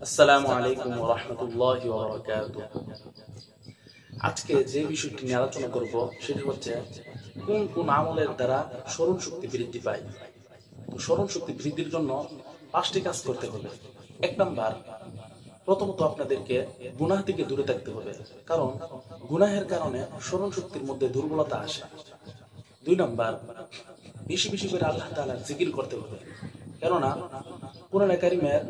আসসালামু আলাইকুম ওয়া রাহমাতুল্লাহি ওয়া বারাকাতুহু। আজকে যে বিষয়টি নিয়ে আলোচনা করব সেটি হচ্ছে কোন কোন আমলের দ্বারা স্মরণ শক্তি বৃদ্ধি পায়। তো স্মরণ শক্তি বৃদ্ধির জন্য 5টি কাজ করতে হবে। 1 নাম্বার, প্রথমত আপনাদেরকে গুনাহ থেকে দূরে থাকতে হবে, কারণ গুনাহের কারণে স্মরণ শক্তির মধ্যে দুর্বলতা আসে। 2 নাম্বার, বেশি বেশি করে আল্লাহ তাআলার জিকির করতে হবে, কেননা কুরআনে কারীমের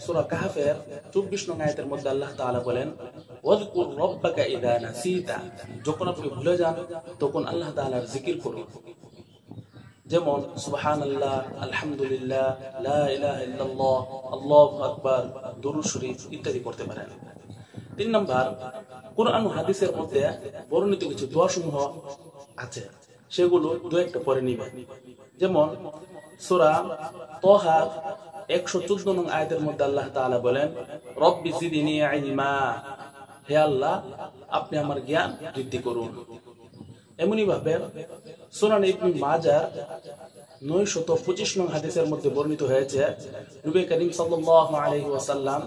সূরা কাহফের 24 নং আয়াতের মধ্যে আল্লাহ তাআলা বলেন, ওয়াযকুর রাব্বাকা ইযা নাসিতা, যখন আপনি ভুলে যান তখন আল্লাহ তাআলার জিকির করুন। যেমন সুবহানাল্লাহ, আলহামদুলিল্লাহ, লা ইলাহা ইল্লাল্লাহ, আল্লাহু আকবার, দুরূদ শরীফ ইত্যাদি করতে পারেন। 3 নাম্বার, কুরআন ও হাদিসের মধ্যে বর্ণিত কিছু দোয়া সমূহ আছে, সেগুলো দু একটা পড়ে নিবেন। যেমন সূরা তাহা 114 নং আয়াতের মধ্যে আল্লাহ তাআলা বলেন, রব্বি জিদনি ইলমা, হে আল্লাহ আপনি আমার জ্ঞান বৃদ্ধি করুন। এমনি ভাবে সুনান ইবনে মাজাহ 925 নং হাদিসের মধ্যে বর্ণিত হয়েছে, নবী করিম সাল্লাল্লাহু আলাইহি ওয়াসাল্লাম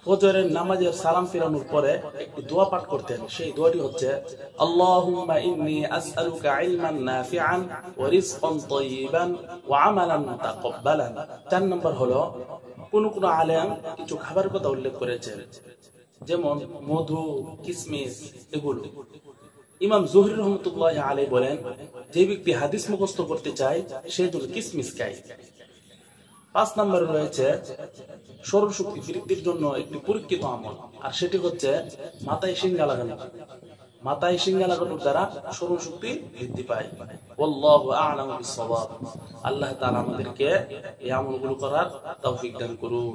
ফজরের নামাজের সালাম ফিরানোর পরে একটি দোয়া পাঠ করতেন। সেই দোয়াটি হচ্ছে, আল্লাহুম্মা ইন্নী আসআলুকা ইলমান নাফিআন ওয়া রিজকান তাইয়িবান ওয়া আমালান মুতাকাব্বালান। 4 নম্বর হলো, কোন কোন আলেম কিছু খাবারের কথা উল্লেখ করেছেন, যেমন মধু, কিশমিশ এগুলো। ইমাম জুহরি রাহমাতুল্লাহি আলাইহি বলেন, যে ব্যক্তি হাদিস মুখস্থ করতে চায় সে যেন কিশমিশ খায়। 5 নম্বরে রয়েছে স্মরণ শক্তি বৃদ্ধির জন্য একটি পরীক্ষিত আমল, আর সেটি হচ্ছে মাথায় শিঙ্গা লাগানো। মাথায় শিঙ্গা লাগানোর দ্বারা স্মরণ শক্তি বৃদ্ধি পায়। আল্লাহু আ'লামু বিস-সাওয়াব। আল্লাহ তাআলা আমাদেরকে এই আমলগুলো করার তৌফিক দান করুন।